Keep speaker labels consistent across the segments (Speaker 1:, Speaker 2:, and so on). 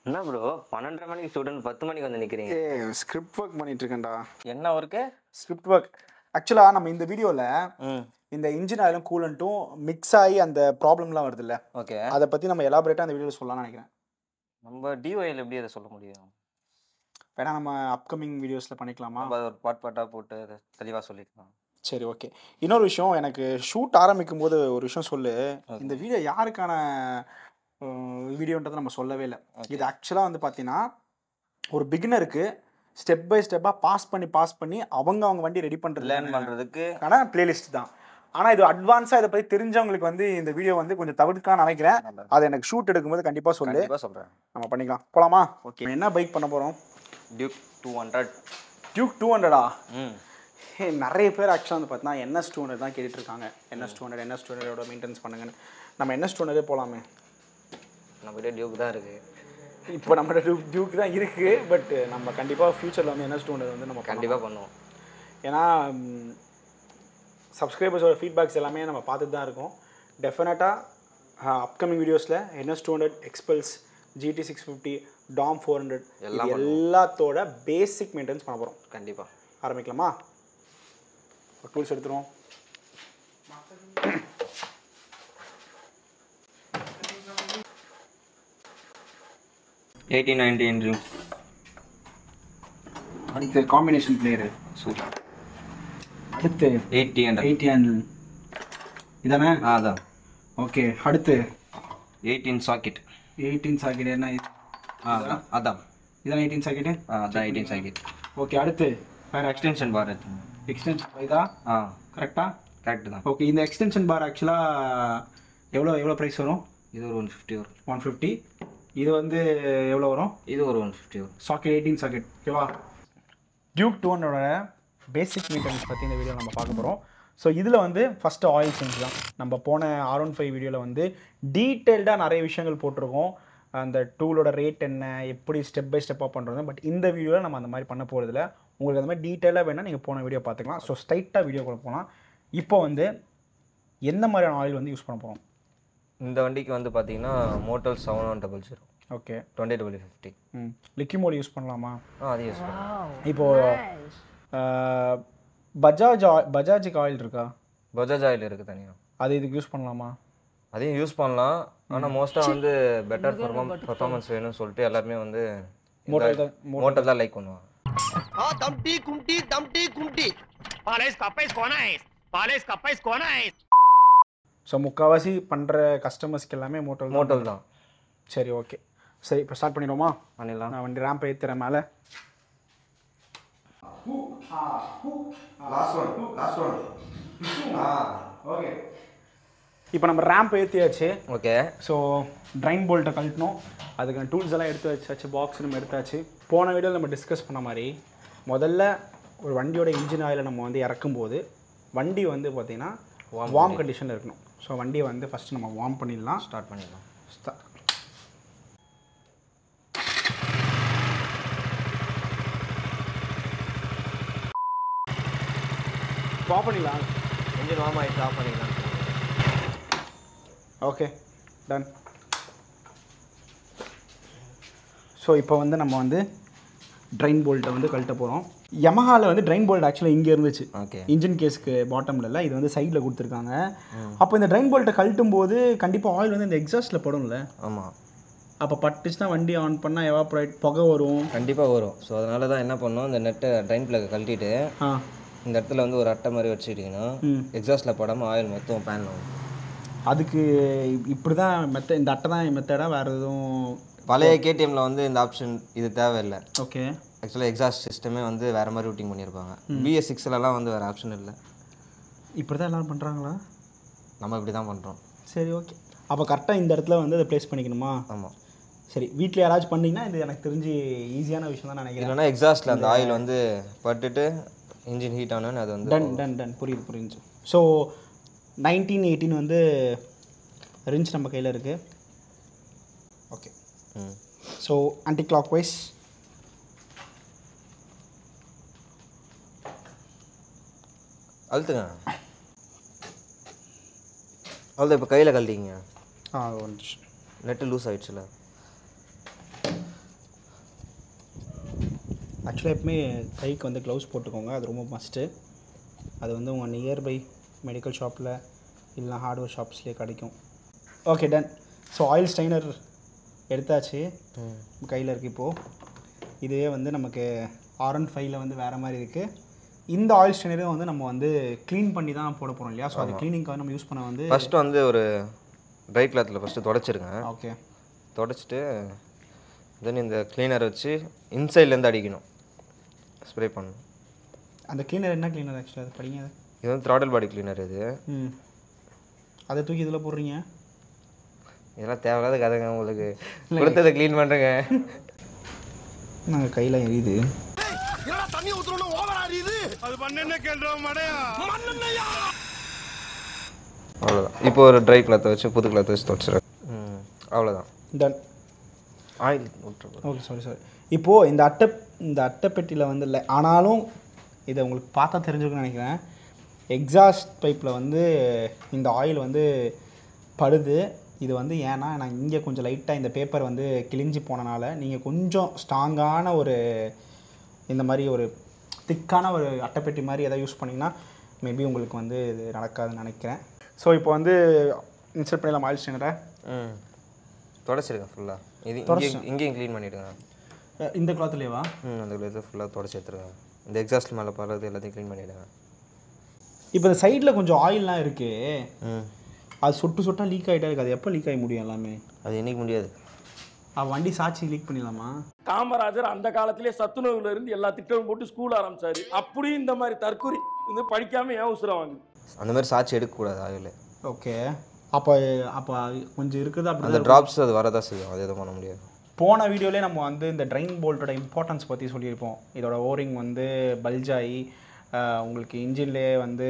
Speaker 1: என்ன ப்ரோ 12:30 மணிக்கு ஸ்டூடெண்ட் 10 மணிக்கு வந்து நிக்கிறீங்க?
Speaker 2: ஸ்கிரிப்ட் ஒர்க் பண்ணிட்டு இருக்கேன்டா.
Speaker 1: என்ன ஒர்க்கு?
Speaker 2: Script work. ஆக்சுவலாக நம்ம இந்த வீடியோவில் இந்த இன்ஜின் ஆயிலும் கூலண்ட்டும் மிக்ஸ் ஆகி அந்த ப்ராப்ளம்லாம் வருதுல்ல,
Speaker 1: ஓகே.
Speaker 2: அதை பற்றி நம்ம எலாபரேட்டாக அந்த வீடியோவில் சொல்லலாம்னு நினைக்கிறேன்.
Speaker 1: நம்ம டிஒயில் எப்படி அதை சொல்ல முடியும்?
Speaker 2: வேணா நம்ம அப்கமிங் வீடியோஸில் பண்ணிக்கலாமா?
Speaker 1: நம்ம ஒரு பாட்டாக போட்டு அதை தெளிவாக சொல்லிக்கலாம்.
Speaker 2: சரி, ஓகே. இன்னொரு விஷயம், எனக்கு ஷூட் ஆரம்பிக்கும் போது ஒரு விஷயம் சொல்லு. இந்த வீடியோ யாருக்கான வீடியோன்றதை நம்ம சொல்லவே இல்லை. இது ஆக்சுவலாக வந்து பார்த்தீங்கன்னா ஒரு பிகினருக்கு ஸ்டெப் பை ஸ்டெப்பாக பாஸ் பண்ணி அவங்க வண்டி ரெடி பண்ணுறது
Speaker 1: லேர்ன் பண்ணுறதுக்கு
Speaker 2: ஆனால் பிளேலிஸ்ட் தான். ஆனால் இது அட்வான்ஸாக இதை பற்றி தெரிஞ்சவங்களுக்கு வந்து இந்த வீடியோ வந்து கொஞ்சம் தவிர்க்கான்னு நினைக்கிறேன். அது எனக்கு ஷூட் எடுக்கும்போது கண்டிப்பாக
Speaker 1: சொல்கிறேன்.
Speaker 2: நம்ம பண்ணிக்கலாம். போகலாமா? ஓகே. என்ன பைக் பண்ண போகிறோம்?
Speaker 1: டியூக் 200.
Speaker 2: டியூக் 200ஆ? நிறைய பேர் ஆக்சுவலாக வந்து பார்த்தீங்கன்னா NS 200 தான் கேட்டுட்ருக்காங்க. NS 200 மெயின்டெனன்ஸ் பண்ணுங்கன்னு. நம்ம NS 200 போகலாமே.
Speaker 1: நம்மகிட்ட டியூக் தான் இருக்குது.
Speaker 2: இப்போ நம்மகிட்ட டியூக் தான் இருக்குது. பட் நம்ம கண்டிப்பாக ஃப்யூச்சரில் வந்து NS 200 வந்து நம்ம
Speaker 1: கண்டிப்பாக பண்ணுவோம்.
Speaker 2: ஏன்னா சப்ஸ்கிரைபர்ஸோட ஃபீட்பேக்ஸ் எல்லாமே நம்ம பார்த்துட்டு தான் இருக்கோம். டெஃபினட்டாக அப்கமிங் வீடியோஸில் NS 200, எக்ஸ்பல்ஸ், GT 650, DOM 400 எல்லாத்தோட பேசிக் மெயின்டெனன்ஸ் பண்ண போகிறோம்.
Speaker 1: கண்டிப்பாக
Speaker 2: ஆரம்பிக்கலாமா? டூல்ஸ் எடுத்துருவோம். அடுத்து காம்பினேஷன் பிளேயரு.
Speaker 1: சூப்பர்.
Speaker 2: அடுத்து 80 ஹேண்டில் இதானே?
Speaker 1: அதான்.
Speaker 2: ஓகே. அடுத்து
Speaker 1: 18 சாக்கெட்.
Speaker 2: 18 சாக்கெட் என்ன?
Speaker 1: அதான்.
Speaker 2: இதான் 18 சாக்கெட்டு?
Speaker 1: அதான் 18 சாக்கெட்.
Speaker 2: ஓகே. அடுத்து
Speaker 1: வேறு எக்ஸ்டென்ஷன் பார் எடுத்துங்க.
Speaker 2: எக்ஸ்டென்ஷன் இதா? கரெக்டா?
Speaker 1: கரெக்டு தான்.
Speaker 2: ஓகே. இந்த எக்ஸ்டென்ஷன் பார் ஆக்சுவலாக எவ்வளோ ப்ரைஸ் வரும்?
Speaker 1: இது ஒரு 150 வரும்.
Speaker 2: 150. இது வந்து எவ்வளோ வரும்?
Speaker 1: இது ஒரு 150 வரும்.
Speaker 2: Socket 18 socket. ஓகேவா? டியூக் 200 பேசிக் மெயின்டெனன்ஸ் பற்றி இந்த வீடியோ நம்ம பார்க்க போகிறோம். ஸோ இதில் வந்து ஃபஸ்ட்டு ஆயில் சேஞ்ச் தான். நம்ம போன R15 வீடியோவில் வந்து டீட்டெயில்டாக நிறைய விஷயங்கள் போட்டிருக்கோம். அந்த டூலோட ரேட் என்ன, எப்படி ஸ்டெப் பை ஸ்டெப்பாக பண்ணுறது. பட் இந்த வீடியோவில் நம்ம அந்த மாதிரி பண்ண போகிறதில்ல. உங்களுக்கு அந்த மாதிரி டீட்டெயிலாக வேணால் நீங்கள் போன வீடியோ பார்த்துக்கலாம். ஸோ ஸ்ட்ரைட்டாக வீடியோக்குள்ள போகலாம். இப்போ வந்து எந்த மாதிரியான ஆயில் வந்து யூஸ் பண்ண போகிறோம்?
Speaker 1: இந்த வண்டிக்கு வந்து பார்த்தீங்கன்னா மோட்டல் 7100.
Speaker 2: ஓகே.
Speaker 1: 2050.
Speaker 2: லிக்யூமோல் யூஸ் பண்ணலாமா?
Speaker 1: அது யூஸ் பண்ணலாம்.
Speaker 2: இப்போது பஜாஜுக்கு ஆயில் இருக்கா?
Speaker 1: பஜாஜ் ஆயில் இருக்குது தனியாக.
Speaker 2: அது இதுக்கு யூஸ் பண்ணலாமா?
Speaker 1: அதையும் யூஸ் பண்ணலாம். ஆனால் மோஸ்ட்டாக வந்து பெட்டர் பர்ஃபார்மன்ஸ் வேணும்னு சொல்லிட்டு எல்லாருமே வந்து மோட்டர் தான் லைக் பண்ணுவாங்க.
Speaker 2: ஸோ முக்கால்வாசி பண்ணுற கஸ்டமர்ஸ்க்கு எல்லாமே மோட்டல்
Speaker 1: தான்.
Speaker 2: சரி, ஓகே. சரி, இப்போ ஸ்டார்ட் பண்ணிடுவோமா?
Speaker 1: பண்ணிடலாம்.
Speaker 2: நான் வண்டி ரேம்ப் ஏற்றுறேன் மேலே. ஓகே. இப்போ நம்ம ரேம்ப் ஏற்றியாச்சு.
Speaker 1: ஓகே.
Speaker 2: ஸோ ட்ரைன் போல்ட்டை கழட்டணும். அதுக்கான டூல்ஸ் எல்லாம் எடுத்து வச்சாச்சு. பாக்ஸ் நம்ம எடுத்தாச்சு. போன வீடியோவில் நம்ம டிஸ்கஸ் பண்ண மாதிரி முதல்ல ஒரு வண்டியோட இன்ஜின் ஆயிலை நம்ம வந்து இறக்கும்போது வண்டி வந்து பார்த்திங்கன்னா வார்ம் கண்டிஷனில் இருக்கணும். ஸோ வண்டியை வந்து ஃபஸ்ட்டு நம்ம வார்ம் பண்ணிடலாம்.
Speaker 1: ஸ்டார்ட் பண்ணிடலாம்.
Speaker 2: ஆஃப் பண்ணிடலாம்.
Speaker 1: இன்ஜின் வார்ம் ஆகிட்டு ஆஃப் பண்ணிடலாம்.
Speaker 2: Okay, done. ஸோ இப்போ வந்து நம்ம வந்து ட்ரைன் போல்ட்டை வந்து கழட்ட போகிறோம். யமஹாவில் வந்து ட்ரைன் போல்ட் ஆக்சுவலாக இங்கே இருந்துச்சு.
Speaker 1: ஓகே.
Speaker 2: இன்ஜின் கேஸ்க்கு பாட்டமில் இல்லை, இது வந்து சைடில் கொடுத்துருக்காங்க. அப்போ இந்த ட்ரைன் போல்ட்டை கழட்டும் போது கண்டிப்பாக ஆயில் வந்து இந்த எக்ஸாஸ்ட்டில் படும்ல?
Speaker 1: ஆமாம்.
Speaker 2: அப்போ பட்டுச்சுன்னா வண்டி ஆன் பண்ணால் எவாப்ரேட் புகை வரும்.
Speaker 1: கண்டிப்பாக வரும். ஸோ அதனால தான் என்ன பண்ணோம், இந்த நெட்டை ட்ரைன் பிளக்கை கழட்டிட்டு இந்த இடத்துல வந்து ஒரு அட்டை மாதிரி வச்சுக்கிட்டிங்கன்னா எக்ஸாஸ்ட்டில் படாமல் ஆயில் மொத்தம் பேனில் வரும்.
Speaker 2: அதுக்கு இப்படி தான் இந்த அட்டை தான் மெத்தடாக வேறு எதுவும்?
Speaker 1: பழைய KTMல வந்து இந்த ஆப்ஷன் இது தேவையில்லை.
Speaker 2: ஓகே.
Speaker 1: ஆக்சுவலாக எக்ஸாஸ்ட் சிஸ்டமே வந்து வேறு மாதிரி ரூட்டிங் பண்ணியிருப்பாங்க. BS6லலாம் வந்து வேறு ஆப்ஷன் இல்லை.
Speaker 2: இப்படி தான் எல்லோரும் பண்ணுறாங்களா?
Speaker 1: நம்ம இப்படி தான் பண்ணுறோம்.
Speaker 2: சரி, ஓகே. அப்போ கரெக்டாக இந்த இடத்துல வந்து அதை ப்ளேஸ் பண்ணிக்கணுமா?
Speaker 1: ஆமாம்.
Speaker 2: சரி, வீட்டில் யாராச்சும் பண்ணிங்கன்னா இது எனக்கு தெரிஞ்சு ஈஸியான விஷயம் தான் நினைக்கிறேன்.
Speaker 1: இல்லைன்னா எக்ஸாஸ்ட்டில் அந்த ஆயில் வந்து பட்டுட்டு இன்ஜின் ஹீட் ஆனோன்னு அது வந்து
Speaker 2: டன் புரியுது. ஸோ 1918 வந்து ரிஞ்ச் நம்ம கையில் இருக்குது. Okay. So anticlockwise
Speaker 1: அழுத்துங்க. அவ்வளோ இப்போ கையில் கழட்டிங்க.
Speaker 2: ஒரு நிமிஷம்.
Speaker 1: நெட்டு லூஸ் ஆகிடுச்சுல.
Speaker 2: ஆக்சுவலாக எப்பவுமே கைக்கு வந்து க்ளவுஸ் போட்டுக்கோங்க, அது ரொம்ப மஸ்ட்டு. அது வந்து உங்கள் நியர்பை மெடிக்கல் ஷாப்பில் இல்லைனா ஹார்ட்வேர் ஷாப்ஸ்லேயே கிடைக்கும். Okay, done. So oil strainer எடுத்தாச்சு, கையில் இருக்குது. இப்போது இதுவே வந்து நமக்கு R15 வந்து வேறு மாதிரி இருக்குது. இந்த ஆயில் ஸ்டைனரும் வந்து நம்ம வந்து க்ளீன் பண்ணி தான் போட போகிறோம் இல்லையா? ஸோ அது க்ளீனிங்காக நம்ம யூஸ் பண்ண வந்து
Speaker 1: ஃபஸ்ட்டு வந்து ஒரு ட்ரை கிளாத்தில் ஃபஸ்ட்டு தொடச்சிருங்க.
Speaker 2: ஓகே,
Speaker 1: தொடச்சிட்டு தென் இந்த க்ளீனர் வச்சு இன்சைட்லேருந்து அடிக்கணும், ஸ்ப்ரே பண்ணணும்.
Speaker 2: அந்த க்ளீனர் என்ன க்ளீனர் ஆக்சுவலாக அது படிங்க?
Speaker 1: இது வந்து த்ராடல் பாடி க்ளீனர். இது
Speaker 2: அதை தூக்கி இதில் போடுறீங்க?
Speaker 1: இதெல்லாம் தேவையில்லாத கதைங்க, உங்களுக்கு கொடுத்ததை க்ளீன் பண்ணுறேங்க.
Speaker 2: நாங்கள் கையில் எரியுது.
Speaker 1: அவ்வளோதான். இப்போ ஒரு ட்ரை கிளாத்தை வச்சு புது கிளாத்தை வச்சு தொடச்சிடுறேன். அவ்வளோதான்,
Speaker 2: டன்.
Speaker 1: ஆயில் விட்டுரு.
Speaker 2: Okay, sorry. இப்போது இந்த அட்டைப்பெட்டியில் வந்து இல்லை, ஆனாலும் இதை உங்களுக்கு பார்த்தா தெரிஞ்சுக்கணும்னு நினைக்கிறேன். எக்ஸாஸ்ட் பைப்பில் வந்து இந்த ஆயில் வந்து படுது. இது வந்து ஏன்னா நான் இங்கே கொஞ்சம் லைட்டாக இந்த பேப்பர் வந்து கிழிஞ்சி போனனால நீங்கள் கொஞ்சம் ஸ்ட்ராங்கான ஒரு இந்த மாதிரி ஒரு திக்கான ஒரு அட்டைப்பெட்டி மாதிரி எதாவது யூஸ் பண்ணிங்கன்னா மேபி உங்களுக்கு வந்து இது நடக்காதுன்னு நினைக்கிறேன். ஸோ இப்போ வந்து இன்சர்ட் பண்ணிடலாம் ஆயில் ஸ்டைனரை.
Speaker 1: தொடச்சிருக்கேன் ஃபுல்லாக. இது இங்கேயும் க்ளீன் பண்ணிவிடுங்க.
Speaker 2: இந்த கிளாத்லேயேவா?
Speaker 1: அந்த கிளாத்தில் ஃபுல்லாக தொடச்சி எடுத்துருங்க. இந்த எக்ஸாஸ்ட் மேலே படுறது எல்லாத்தையும் க்ளீன் பண்ணிவிடுங்க.
Speaker 2: இப்போ இந்த சைடில் கொஞ்சம் ஆயில்லாம் இருக்குது, அது சொட்டாக லீக் ஆகிட்டே இருக்குது. அது எப்போ லீக் ஆகி முடியும் எல்லாமே?
Speaker 1: அது என்றைக்கு முடியாது.
Speaker 2: வண்டி சாட்சி லீக் பண்ணிடலாமா?
Speaker 3: காமராஜர் அந்த காலத்திலே சத்துணவுல இருந்து எல்லா திட்டமும் போட்டு ஸ்கூல் ஆரம்பிச்சாரு. அப்படியும் இந்த மாதிரி தற்கொலை வந்து படிக்காம ஏன் உசுரம் வாங்குது?
Speaker 1: அந்த மாதிரி சாட்சி எடுக்கக்கூடாது ஆயில்.
Speaker 2: ஓகே, அப்போ கொஞ்சம் இருக்குது. அப்படி
Speaker 1: அந்த ட்ராப்ஸ் அது வரதான் செய்யும், அது எதுவும் பண்ண முடியாது.
Speaker 2: போன வீடியோலேயே நம்ம வந்து இந்த ட்ரெயின் போல்ட்டோட இம்பார்ட்டன்ஸ் பற்றி சொல்லியிருப்போம். இதோட ஓரிங் வந்து பல்ஜாகி உங்களுக்கு இன்ஜின்லேயே வந்து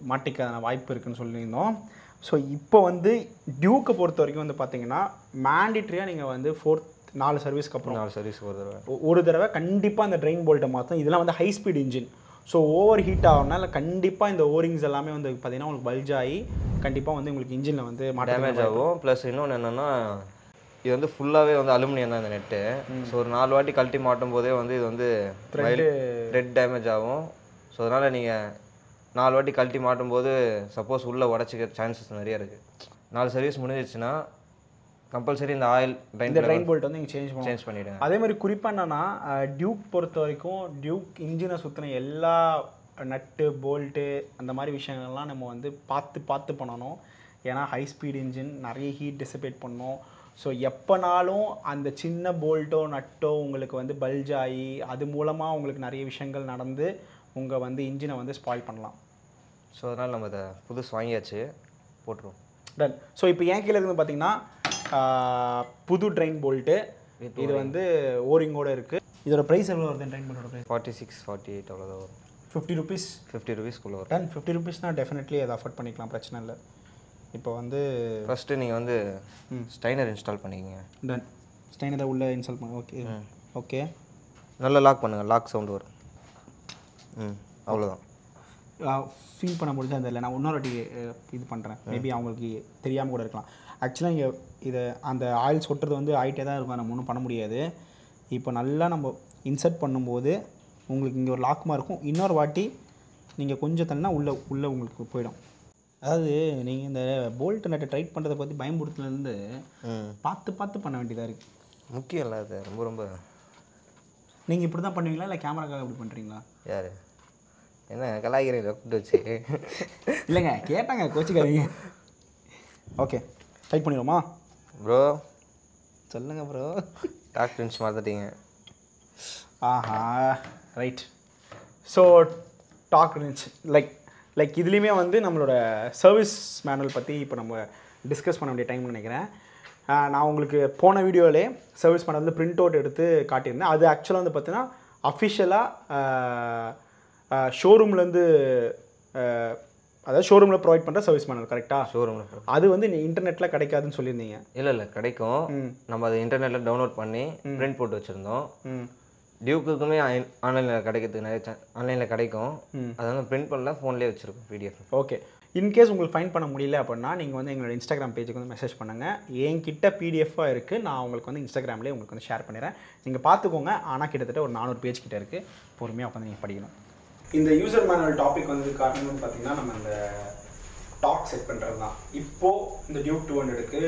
Speaker 2: மாட்டிக்கான வாய்ப்பு இருக்குதுன்னு சொல்லியிருந்தோம். ஸோ இப்போ வந்து டியூக்கை பொறுத்த வரைக்கும் வந்து பார்த்தீங்கன்னா மேண்டிட்ரியாக நீங்கள் வந்து 4 சர்வீஸ்க்கு அப்புறம்
Speaker 1: 4 சர்வீஸ்
Speaker 2: ஒரு தடவை கண்டிப்பாக அந்த ட்ரெயின் போல்ட்டை மாற்றணும். இதெல்லாம் வந்து high speed engine. So overheat ஆகும்னால கண்டிப்பாக இந்த ஓரிங்ஸ் எல்லாமே வந்து பார்த்தீங்கன்னா உங்களுக்கு பல்ஜாகி கண்டிப்பாக வந்து உங்களுக்கு இன்ஜினில் வந்து
Speaker 1: டேமேஜ் ஆகும். ப்ளஸ் இன்னொன்று என்னென்னா இது வந்து ஃபுல்லாகவே வந்து அலுமினியம் தான் இந்த நெட்டு. ஸோ ஒரு 4 வாட்டி கழட்டி மாட்டும் போதே வந்து இது வந்து த்ரெட் டேமேஜ் ஆகும். ஸோ அதனால் நீங்கள் 4 வாட்டி கழட்டி மாட்டும் போது சப்போஸ் உள்ளே உடச்சிக்க சான்சஸ் நிறைய இருக்குது. 4 சர்வீஸ் முடிஞ்சிச்சுன்னா கம்பல்சரி இந்த ஆயில்
Speaker 2: ட்ரெயின் போல்ட் வந்து நீங்கள் சேஞ்ச்
Speaker 1: பண்ணிவிடுங்க.
Speaker 2: அதே மாதிரி குறிப்பாக என்னன்னா டியூக் பொறுத்த வரைக்கும் டியூக் இன்ஜினை சுற்றின எல்லா நட்டு போல்ட்டு அந்த மாதிரி விஷயங்கள்லாம் நம்ம வந்து பார்த்து பண்ணணும். ஏன்னா ஹை ஸ்பீட் இன்ஜின் நிறைய ஹீட் டிசிபேட் பண்ணணும். ஸோ எப்போனாலும் அந்த சின்ன போல்ட்டோ நட்டோ உங்களுக்கு வந்து பல்ஜ் ஆகி அது மூலமாக உங்களுக்கு நிறைய விஷயங்கள் நடந்து உங்கள் வந்து இன்ஜினை வந்து ஸ்பாயில் பண்ணலாம்.
Speaker 1: ஸோ அதனால் நம்ம இதை புதுசு வாங்கியாச்சு, போட்டுருவோம்.
Speaker 2: டன். ஸோ இப்போ ஏன் கீழே இருக்குது பார்த்தீங்கன்னா புது ட்ரெயின் போல்ட்டு. இது வந்து ஓரிங்கோடு இருக்குது. இதோட ப்ரைஸ் எவ்வளோ வருது? ட்ரெயின் போல்ட்டோட ப்ரைஸ்
Speaker 1: 46-48 அவ்வளோதான் வரும்.
Speaker 2: 50 rupees.
Speaker 1: 50 rupeesக்குள்ளே வரும்.
Speaker 2: டன். 50 rupeesனால் டெஃபினெட்லி அதை அஃபோர்ட் பண்ணிக்கலாம், பிரச்சனை இல்லை. இப்போ வந்து
Speaker 1: ஃபஸ்ட்டு நீங்கள் வந்து ஸ்டைனர் இன்ஸ்டால் பண்ணிக்கங்க.
Speaker 2: டன். ஸ்டைனரை உள்ளே இன்ஸ்டால் பண்ண. ஓகே ஓகே,
Speaker 1: நல்லா லாக் பண்ணுங்கள், லாக் சவுண்டு வரும். அவ்வளோதான்.
Speaker 2: ஃபீல் பண்ண முடிஞ்சா அந்த இல்லை, நான் இன்னொரு வாட்டி இது பண்ணுறேன். மேபி அவங்களுக்கு தெரியாமல் கூட இருக்கலாம். ஆக்சுவலாக இங்கே இதை அந்த ஆயில் சொட்டுறது வந்து ஆகிட்டே தான் இருக்கும், நம்ம ஒன்றும் பண்ண முடியாது. இப்போ நல்லா நம்ம இன்சர்ட் பண்ணும்போது உங்களுக்கு இங்கே ஒரு லாக்குமா இருக்கும். இன்னொரு வாட்டி நீங்கள் கொஞ்சம் தள்ளினா உள்ளே உங்களுக்கு போயிடும். அதாவது நீங்கள் இந்த போல்ட் நட்டை டைட் பண்ணுறதை பற்றி பயன்படுத்துலேருந்து பார்த்து பண்ண வேண்டியதாக இருக்குது.
Speaker 1: முக்கியம் இல்லை அது, ரொம்ப
Speaker 2: நீங்கள் இப்படி தான் பண்ணுவீங்களா இல்லை கேமராக்காக இப்படி பண்ணுறீங்களா?
Speaker 1: யார் என்ன கலாய்கிறீங்க கூப்பிட்டு வச்சு?
Speaker 2: இல்லைங்க, கேட்டாங்க, கோச்சிக்காதீங்க. ஓகே, டைட் பண்ணிடுவோமா
Speaker 1: ப்ரோ?
Speaker 2: சொல்லுங்கள் ப்ரோ.
Speaker 1: டாக் இன்ச் மாற்றிட்டீங்க.
Speaker 2: ஆஹா, ரைட். ஸோ டாக் இன்ச் லைக் இதுலேயுமே வந்து நம்மளோட சர்வீஸ் மேனுவல் பற்றி இப்போ நம்ம டிஸ்கஸ் பண்ண வேண்டிய டைம்னு நினைக்கிறேன். நான் உங்களுக்கு போன வீடியோவிலே சர்வீஸ் மேனுவல் வந்து பிரிண்ட் அவுட் எடுத்து காட்டியிருந்தேன். அது ஆக்சுவலாக வந்து பார்த்தீங்கன்னா அஃபிஷியலாக ஷோரூம்லேருந்து, அதாவது ஷோரூமில் ப்ரொவைட் பண்ணுற சர்வீஸ் மேனுவல். கரெக்டாக?
Speaker 1: ஷோரூமில்
Speaker 2: அது வந்து இன்டர்நெட்டில் கிடைக்காதுன்னு சொல்லியிருந்தீங்க.
Speaker 1: இல்லை கிடைக்கும். நம்ம அதை இன்டர்நெட்டில் டவுன்லோட் பண்ணி பிரிண்ட் போட்டு வச்சுருந்தோம். டியூக்குமே ஆன்லைனில் கிடைக்கிறதுக்கு நிறைய ஆன்லைனில் கிடைக்கும். அதனால் பிரிண்ட் பண்ணல, ஃபோன்லேயே வச்சுருக்கோம் பிடிஎஃப்.
Speaker 2: ஓகே, இன்கேஸ் உங்களுக்கு ஃபைன் பண்ண முடியல அப்படின்னா நீங்கள் வந்து எங்களோட இன்ஸ்டாகிராம் பேஜுக்கு வந்து மெசேஜ் பண்ணுங்கள். என்கிட்ட பிடிஎஃபாக இருக்குது, நான் உங்களுக்கு வந்து இன்ஸ்டாகிராம்லேயே உங்களுக்கு வந்து ஷேர் பண்ணிடுறேன். நீங்கள் பார்த்துக்கோங்க. ஆனால் கிட்டத்தட்ட ஒரு 400 பேஜ் கிட்ட இருக்குது. பொறுமையாக உட்காந்து நீங்கள் படிக்கணும். இந்த யூசர் மேனுவல் டாபிக் வந்து காரணம்னு பார்த்தீங்கன்னா நம்ம இந்த டாக் செட் பண்ணுறது தான். இப்போது இந்த டியூக் 200க்கு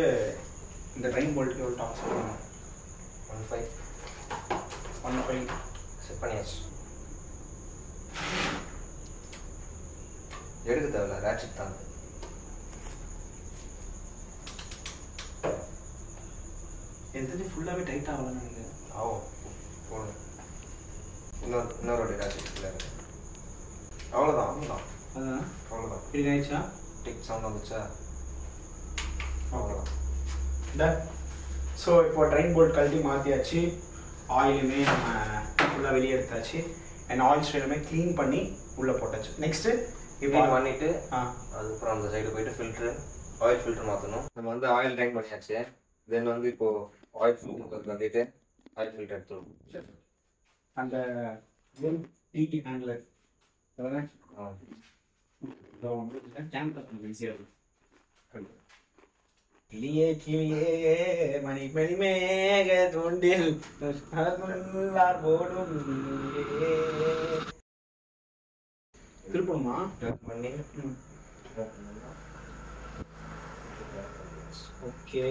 Speaker 2: இந்த ட்ரெயின் போல்ட்டுக்கு ஒரு டாக் செட் பண்ணணும். 1.5
Speaker 1: செட் பண்ணியாச்சு. எடுக்க தேவையில்ல, ரேட்செட் தான்.
Speaker 2: எது ஃபுல்லாகவே டைட் ஆகலன்னு நினைக்கிறேன்.
Speaker 1: ஆகும் போகணும். இன்னொரு ரேட்செட் இல்லை. அவ்வளோதான்
Speaker 2: அதுதான்
Speaker 1: அவ்வளோதான்.
Speaker 2: இப்படி ஆயிடுச்சா?
Speaker 1: டிக் சவுண்ட் வந்துச்சா? அவ்வளோதான்.
Speaker 2: டன். ஸோ இப்போ ட்ரெயின் போல்ட் கழட்டி மாற்றியாச்சு. ஆயிலுமே நம்ம ஃபுல்லாக வெளியே எடுத்தாச்சு. அண்ட் ஆயில் ஸ்ட்ரெயிலுமே க்ளீன் பண்ணி உள்ளே போட்டாச்சு. நெக்ஸ்ட்டு இப்போ
Speaker 1: பண்ணிவிட்டு அதுக்கப்புறம் அந்த சைடு போயிட்டு ஆயில் ஃபில்ட்ரு மாற்றணும். நம்ம வந்து ஆயில் ட்ரைன் பண்ணியாச்சு. தென் வந்து இப்போது ஆயில் ஃபில்ட்ரு வந்துட்டு ஆயில் ஃபில்டர் எடுத்துருவோம்.
Speaker 2: அந்த டிடி ஹேண்ட்லர் அதானே கிளியே கிளியே மணி மணி மேக தோண்டில் போடும் திருப்பணுமா
Speaker 1: பண்ணி
Speaker 2: ஓகே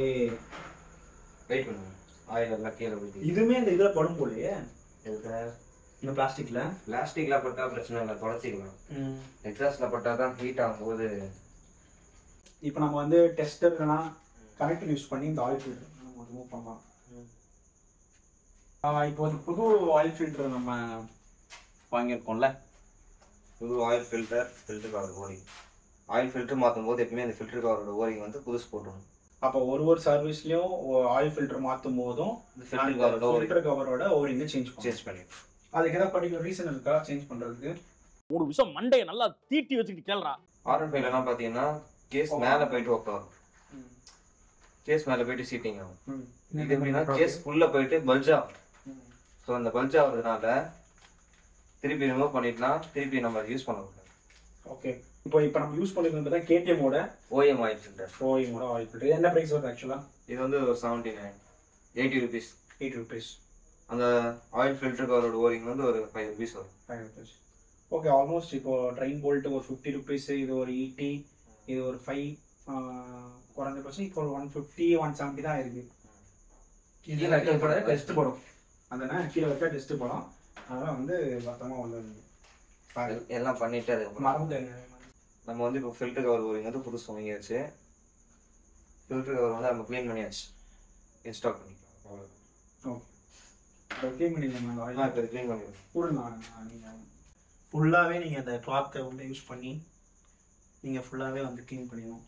Speaker 1: வெயிட் பண்ணுங்க. ஆயில் எல்லாம் கீழே போயிட்டு
Speaker 2: இதுவுமே இந்த இதில் படும் போலையே
Speaker 1: இதில்
Speaker 2: இந்த பிளாஸ்டிக்கில்
Speaker 1: பிளாஸ்டிக்கில் பட்டால் பிரச்சனை இல்லை, தொடச்சிக்கலாம். எக்ஸாஸ்டில் பட்டால் தான் ஹீட் ஆகும்போது.
Speaker 2: இப்போ நம்ம வந்து டெஸ்டர்லாம் கனெக்டர் யூஸ் பண்ணி இந்த ஆயில் ஃபில்டர் நம்ம ரிமூவ் பண்ணலாம். இப்போ வந்து புது ஆயில் ஃபில்டர் நம்ம வாங்கியிருக்கோம்ல,
Speaker 1: புது oil filter cover O ring. Oil filter மாற்றும் போது எப்பவுமே அந்த ஃபில்டர் கவரோட ஓரிங் வந்து புதுசு போட்டுருணும்.
Speaker 2: அப்போ ஒரு சர்வீஸ்லையும் ஆயில் ஃபில்டர் மாற்றும் போதும் ஃபில்டர் கவரோட ஓரிங்கை சேஞ்ச் பண்ணிடுறோம். அதுக்கு ஏதாவது பர்டிகுலர் ரீசன் இருக்கா சேஞ்ச் பண்ணுறதுக்கு?
Speaker 3: ஒரு விஷயம் மண்டையை நல்லா தீட்டி வச்சுக்கிட்டு கேள்றா.
Speaker 1: R15 பார்த்தீங்கன்னா கேஸ் மேலே போயிட்டு உட்காரும். கேஸ் மேலே போயிட்டு சீட்டிங் ஆகும். இது எப்படின்னா கேஸ் உள்ள போயிட்டு பல்ஜ் ஆகும். ஸோ அந்த பல்ஜ் ஆகுறதுனால திருப்பி ரிமூவ் பண்ணிட்டுலாம் திருப்பி நம்ம யூஸ் பண்ணக்கூடாது.
Speaker 2: ஓகே. இப்போ நம்ம யூஸ் பண்ணிருந்தது தான் கேடிஎம்மோட
Speaker 1: ஓஎம் ஆயில் ஃபில்டர்.
Speaker 2: ஓஎம்மோட ஆயில் ஃபில்டர் என்ன ப்ரைஸ் வருது ஆக்சுவலாக?
Speaker 1: இது வந்து 79, 80 ருபீஸ்.
Speaker 2: 8 ருபீஸ்.
Speaker 1: அந்த ஆயில் ஃபில்டர் கவரோட ஓரிங் வந்து ஒரு 5 ருபீஸ் வரும்.
Speaker 2: 5 ருபீஸ். ஓகே. ஆல்மோஸ்ட் இப்போ ட்ரெயின் போல்ட்டு ஒரு 50 ருபீஸ், இது ஒரு 80, இது ஒரு 5, குறைஞ்சபட்சம் இப்போ ஒரு 150, 170 தான் இருக்குது. கீழே வைக்க டெஸ்ட் போடும். அதனால் கீழே வைக்க டெஸ்ட் போடும். அதனால் வந்து பத்திரமா வந்து
Speaker 1: எல்லாம் பண்ணிட்டு அது
Speaker 2: மறந்துங்க.
Speaker 1: நம்ம வந்து இப்போ ஃபில்டர் கவர் ஓரிங் வந்து புதுசு வாங்கியாச்சு. ஃபில்டர் கவர் வந்து நம்ம க்ளீன் பண்ணியாச்சு, இன்ஸ்டால் பண்ணிக்கலாம். அவ்வளோதான்.
Speaker 2: ஓகே. க்ளீன் பண்ணிக்கலாம்.
Speaker 1: இப்போ க்ளீன் பண்ணிடுவோம்.
Speaker 2: கொடுங்க. நீங்கள் ஃபுல்லாகவே நீங்கள் அந்த கிளாத்தை வந்து யூஸ் பண்ணி நீங்கள் ஃபுல்லாகவே வந்து க்ளீன் பண்ணிடணும்.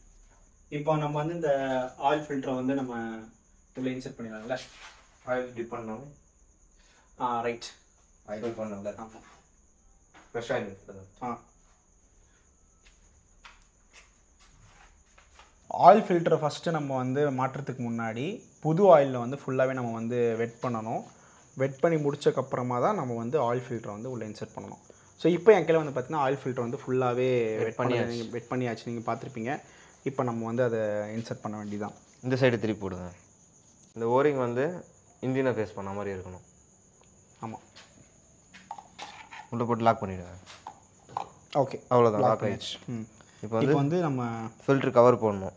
Speaker 2: இப்போ நம்ம வந்து இந்த ஆயில் ஃபில்டரை வந்து நம்ம உள்ளே இன்செர்ட் பண்ணிடலாம்ல.
Speaker 1: ஆயில் டிப் பண்ணோம்.
Speaker 2: ரைட்.
Speaker 1: ஆயில் பண்ணல.
Speaker 2: ஆமாம்.
Speaker 1: Fresh oil.
Speaker 2: ஆயில் ஃபில்டரை ஃபஸ்ட்டு நம்ம வந்து மாற்றுறதுக்கு முன்னாடி புது ஆயிலில் வந்து ஃபுல்லாகவே நம்ம வந்து வெட் பண்ணணும். வெட் பண்ணி முடிச்சக்கப்புறமா தான் நம்ம வந்து ஆயில் ஃபில்டரை வந்து உள்ளே இன்செர்ட் பண்ணணும். ஸோ இப்போ என் கையில் வந்து பார்த்தீங்கன்னா ஆயில் ஃபில்டர் வந்து ஃபுல்லாகவே வெட் பண்ணியாச்சு. நீங்கள் பார்த்துருப்பீங்க. இப்போ நம்ம வந்து அதை இன்செர்ட் பண்ண வேண்டியதான்.
Speaker 1: இந்த சைடு திருப்பி போடுங்க. இந்த ஓரிங் வந்து இன்ஜினை ஃபேஸ் பண்ண மாதிரி இருக்கணும்.
Speaker 2: ஆமாம்.
Speaker 1: உள்ளே போட்டு லாக் பண்ணிவிடுங்க.
Speaker 2: ஓகே.
Speaker 1: அவ்வளோதான், லாக் ஆயிடுச்சு.
Speaker 2: இப்போ வந்து நம்ம
Speaker 1: ஃபில்டர் கவர் போடணும்.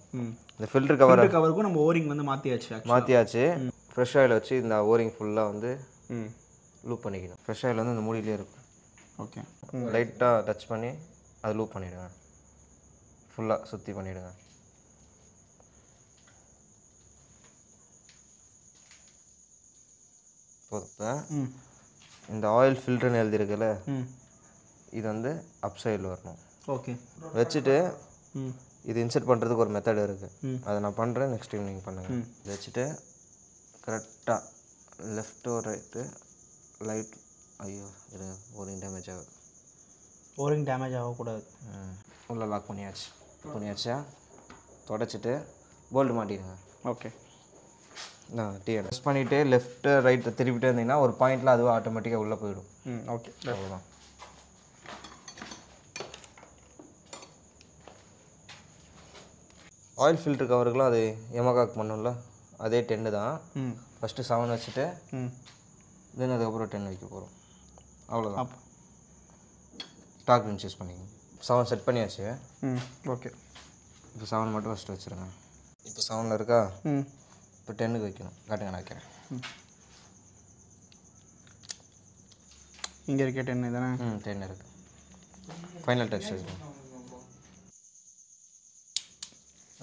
Speaker 1: இந்த ஃபில்டர்
Speaker 2: கவருக்கும் நம்ம ஓரிங் வந்து மாற்றியாச்சு.
Speaker 1: ஃப்ரெஷ் ஆயில் வச்சு இந்த ஓரிங் ஃபுல்லாக வந்து லூப் பண்ணிக்கணும். ஃப்ரெஷ் ஆயில் வந்து இந்த மூடியிலே இருக்கும்.
Speaker 2: ஓகே.
Speaker 1: லைட்டாக டச் பண்ணி அதை லூப் பண்ணிவிடுங்க. ஃபுல்லாக சுற்றி பண்ணிவிடுங்க. போதும். இந்த ஆயில் ஃபில்டர்னு எழுதியிருக்குல்ல, இது வந்து அப் சைடில் வரணும்.
Speaker 2: ஓகே.
Speaker 1: வச்சுட்டு இது இன்செர்ட் பண்ணுறதுக்கு ஒரு மெத்தட் இருக்குது. அதை நான் பண்ணுறேன், நெக்ஸ்ட் டைம் நீங்கள் பண்ணுங்கள். வச்சுட்டு கரெக்டாக லெஃப்ட்டோ ரைட்டு லைட். ஐயோ, இது ஓரிங் டேமேஜ் ஆகுது.
Speaker 2: ஓரிங் டேமேஜ் ஆகக்கூடாது.
Speaker 1: உள்ளே லாக் பண்ணியாச்சா தொடச்சிட்டு போல்டு மாட்டிடுங்க.
Speaker 2: ஓகே.
Speaker 1: ப்ரெஸ் பண்ணிவிட்டு லெஃப்ட்டு ரைட்டு திருப்பிட்டு இருந்தீங்கன்னா ஒரு பாயிண்டில் அதுவும் ஆட்டோமேட்டிக்காக உள்ளே போயிடும்.
Speaker 2: ஓகே.
Speaker 1: அவ்வளோதான். ஆயில் ஃபில்டர் கவருக்குலாம் அது எமகாக் பண்ணோம்ல அதே 10 தான். ஃபஸ்ட்டு 7 வச்சுட்டு தென் அதுக்கப்புறம் 10 வைக்க போகிறோம். அவ்வளோதான். ஸ்டாக் ரின்ஸ் யூஸ் பண்ணிக்கோங்க. 7 செட் பண்ணியாச்சு.
Speaker 2: ஓகே.
Speaker 1: இப்போ 7 மட்டும் ஃபஸ்ட்டு வச்சுருங்க. இப்போ 7ல் இருக்கா? இப்போ 10க்கு வைக்கணும். காட்டுங்க நான் வைக்கிறேன்.
Speaker 2: இங்கே இருக்க 10 தானே?
Speaker 1: 10 இருக்குது. ஃபைனல் டச் வைக்கணும்.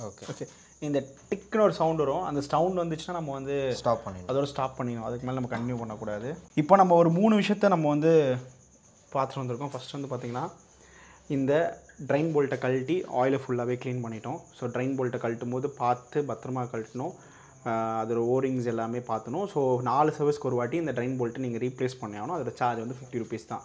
Speaker 1: Okay
Speaker 2: okay. இந்த டிக்னு ஒரு சவுண்ட் வரும். அந்த சவுண்ட் வந்துச்சுன்னா நம்ம வந்து
Speaker 1: ஸ்டாப் பண்ணிடணும்.
Speaker 2: அதோட ஸ்டாப் பண்ணிடணும். அதுக்கு மேலே நம்ம கண்டினியூ பண்ணக்கூடாது. இப்போ நம்ம ஒரு 3 விஷயத்த நம்ம வந்து பார்த்துட்டு வந்திருக்கோம். ஃபஸ்ட்டு வந்து பார்த்திங்கன்னா இந்த ட்ரைன் போல்ட்டை கழட்டி ஆயிலை ஃபுல்லாகவே க்ளீன் பண்ணிட்டோம். ஸோ ட்ரைன் போல்ட்டை கழட்டும் போது பார்த்து பத்திரமா கழட்டணும். அதோட ஓரிங்ஸ் எல்லாமே பார்த்துணும். ஸோ 4 சர்வீஸ்க்கு ஒரு வாட்டி இந்த ட்ரைன் போல்ட்டை நீங்கள் ரீப்ளேஸ் பண்ணி ஆகணும். அதோட சார்ஜ் வந்து 50 rupees தான்.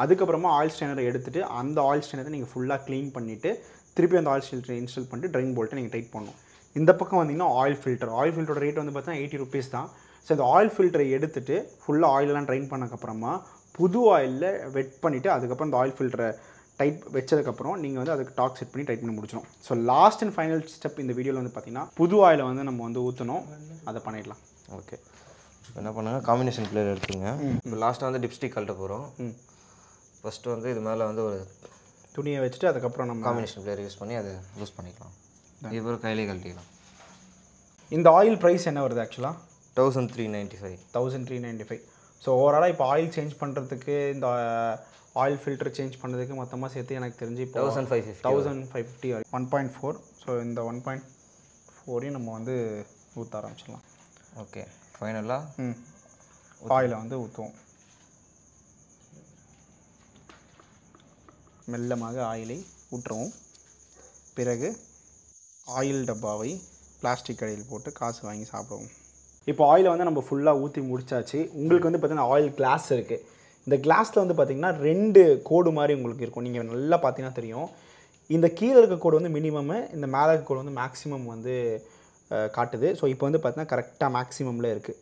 Speaker 2: அதுக்கப்புறமா ஆயில் ஸ்டெயினரை எடுத்துகிட்டு அந்த ஆயில் ஸ்டெயினரை நீங்கள் ஃபுல்லாக க்ளீன் பண்ணிவிட்டு திருப்பி அந்த ஆயில் ஃபில்டரை இன்ஸ்டால் பண்ணிட்டு ட்ரைன் போல்ட்டை நீங்கள் டைட் பண்ணணும். இந்த பக்கம் வந்தீங்கன்னா ஆயில் ஃபில்டரோட ரேட் வந்து பார்த்தீங்கன்னா 80 rupees தான். ஸோ இந்த ஆயில் ஃபில்டரை எடுத்துகிட்டு ஃபுல்லாக ஆயிலெலாம் ட்ரைன் பண்ணக்கப்புறமா புது ஆயிலில் வெட் பண்ணிவிட்டு அதுக்கப்புறம் இந்த ஆயில் ஃபில்டரை டைட் வச்சதுக்கப்புறம் நீங்கள் வந்து அதுக்கு டாக் செட் பண்ணி டைட் பண்ணி முடிச்சிடும். So last and final step இந்த வீடியோவில் வந்து பார்த்திங்கன்னா புது ஆயிலை வந்து நம்ம வந்து ஊற்றணும். அதை பண்ணிடலாம்.
Speaker 1: ஓகே. இப்போ என்ன பண்ணுங்க, காம்பினேஷன் பிளேயர் எடுத்துங்க. இப்போ லாஸ்ட்டாக வந்து டிப்ஸ்டிக் கழட்ட போகிறோம். ஃபஸ்ட்டு வந்து இது மேலே வந்து ஒரு
Speaker 2: துணியை வச்சுட்டு அதுக்கப்புறம் நம்ம
Speaker 1: காம்பினேஷன் பிளேயர் யூஸ் பண்ணி அதை யூஸ் பண்ணிக்கலாம். இதுக்கப்புறம் கையிலே கழட்டிக்கலாம்.
Speaker 2: இந்த ஆயில் ப்ரைஸ் என்ன வருது ஆக்சுவலாக?
Speaker 1: 1395.
Speaker 2: 1395. ஸோ ஓவராலாக இப்போ ஆயில் சேஞ்ச் பண்ணுறதுக்கு இந்த ஆயில் ஃபில்டர் சேஞ்ச் பண்ணுறதுக்கு மொத்தமாக சேர்த்து எனக்கு தெரிஞ்சு இப்போ 1550 1.4. ஸோ இந்த 1.4 நம்ம வந்து ஊற்ற ஆரம்பிச்சிடலாம்.
Speaker 1: ஓகே. ஃபைனலாக
Speaker 2: ஆயிலை வந்து ஊற்றுவோம். மெல்லமாக ஆயிலை ஊற்றுவோம். பிறகு ஆயில் டப்பாவை பிளாஸ்டிக் கடையில் போட்டு காசு வாங்கி சாப்பிடுவோம். இப்போ ஆயிலை வந்து நம்ம ஃபுல்லாக ஊற்றி முடிச்சாச்சு. உங்களுக்கு வந்து பார்த்திங்கன்னா ஆயில் கிளாஸ் இருக்குது. இந்த கிளாஸில் வந்து பார்த்திங்கன்னா 2 கோடு மாதிரி உங்களுக்கு இருக்கும். நீங்கள் நல்லா பார்த்தீங்கன்னா தெரியும். இந்த கீழே இருக்க கோடு வந்து மினிமம்மு, இந்த மேலே இருக்க கோடு வந்து மேக்ஸிமம் வந்து காட்டுது. ஸோ இப்போ வந்து பார்த்தீங்கன்னா கரெக்டாக மேக்ஸிமமில் இருக்குது.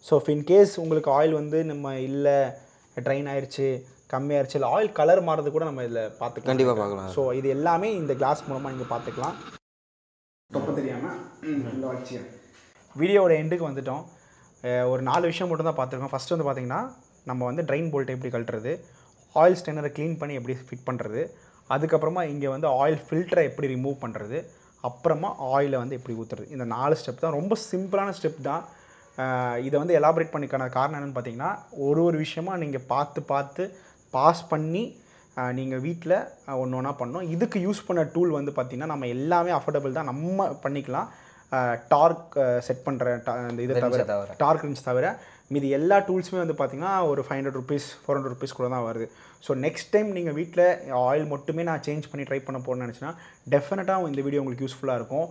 Speaker 2: ஸோ இன்கேஸ் உங்களுக்கு ஆயில் வந்து நம்ம இல்லை ட்ரைன் ஆயிடுச்சு கம்மியாகிடுச்சு இல்லை ஆயில் கலர் மாறது கூட நம்ம இதில் பார்த்துக்கலாம்.
Speaker 1: கண்டிப்பாக பார்க்கலாம்.
Speaker 2: ஸோ இது எல்லாமே இந்த கிளாஸ் மூலமாக நீங்கள் பார்த்துக்கலாம். தொப்பை தெரியாமல் இந்த வச்சு வீடியோவோட எண்டுக்கு வந்துட்டோம். ஒரு 4 விஷயம் மட்டும் தான் பார்த்துருக்கோம். ஃபஸ்ட்டு வந்து பார்த்திங்கன்னா நம்ம வந்து ட்ரைன் போல்ட்டை எப்படி கழட்டுறது, ஆயில் ஸ்டெயினரை க்ளீன் பண்ணி எப்படி ஃபிட் பண்ணுறது, அதுக்கப்புறமா இங்கே வந்து ஆயில் ஃபில்டரை எப்படி ரிமூவ் பண்ணுறது, அப்புறமா ஆயிலை வந்து எப்படி ஊற்றுறது. இந்த 4 ஸ்டெப் தான். ரொம்ப சிம்பிளான ஸ்டெப் தான். இதை வந்து எலாபரேட் பண்ணிக்கான காரணம் என்னென்னு பார்த்தீங்கன்னா ஒரு விஷயமாக நீங்கள் பார்த்து பாஸ் பண்ணி நீங்கள் வீட்டில் ஒன்று ஒன்றா பண்ணோம். இதுக்கு யூஸ் பண்ண டூல் வந்து பார்த்திங்கன்னா நம்ம எல்லாமே அஃபோர்டபுள் தான், நம்ம பண்ணிக்கலாம். டார்க் செட் பண்ணுற இந்த இதை தவிர டார்க் ரின்ஸ் தவிர மீதி எல்லா டூல்ஸுமே வந்து பார்த்திங்கன்னா ஒரு 500 rupees 400 rupees கூட தான் வருது. ஸோ நெக்ஸ்ட் டைம் நீங்கள் வீட்டில் ஆயில் மட்டுமே நான் சேஞ்ச் பண்ணி ட்ரை பண்ண போகிறேன்னு நினச்சின்னா டெஃபினட்டாக இந்த வீடியோ உங்களுக்கு யூஸ்ஃபுல்லாக இருக்கும்.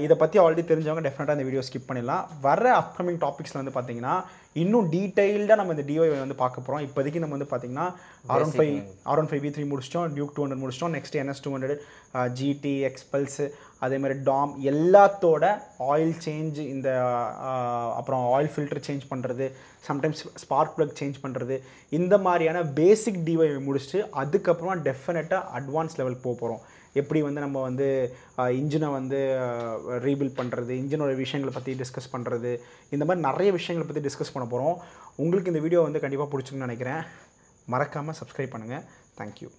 Speaker 2: இதை பற்றி ஆல்ரெடி தெரிஞ்சவங்க டெஃபினட்டாக இந்த வீடியோ ஸ்கிப் பண்ணிடலாம். வர அப்கமிங் டாபிக்ஸில் வந்து பார்த்திங்கன்னா இன்னும் டீட்டெயில்டாக நம்ம இந்த டிஒய் வந்து பார்க்க போகிறோம். இப்போதைக்கு நம்ம வந்து பார்த்திங்கன்னா R15 V3 முடிச்சிட்டோம், டியூக் 200 முடிச்சிட்டோம், நெக்ஸ்ட் NS 200 GT எக்ஸ்பல்ஸு அதேமாதிரி டாம் எல்லாத்தோட ஆயில் சேஞ்ச் இந்த அப்புறம் ஆயில் ஃபில்டர் சேஞ்ச் பண்ணுறது, சம்டைம்ஸ் ஸ்பார்க் ப்ளக் சேஞ்ச் பண்ணுறது, இந்த மாதிரியான பேசிக் டிஒய் முடிச்சுட்டு அதுக்கப்புறமா டெஃபினட்டாக அட்வான்ஸ் லெவல் போகிறோம். எப்படி வந்து நம்ம வந்து இன்ஜினை வந்து ரீபில்ட் பண்ணுறது, இன்ஜினோட விஷயங்களை பற்றி டிஸ்கஸ் பண்ணுறது, இந்த மாதிரி நிறைய விஷயங்களை பற்றி டிஸ்கஸ் பண்ண போகிறோம். உங்களுக்கு இந்த வீடியோ வந்து கண்டிப்பாக பிடிச்சிருக்குன்னு நினைக்கிறேன். மறக்காமல் சப்ஸ்கிரைப் பண்ணுங்கள். தேங்க்யூ.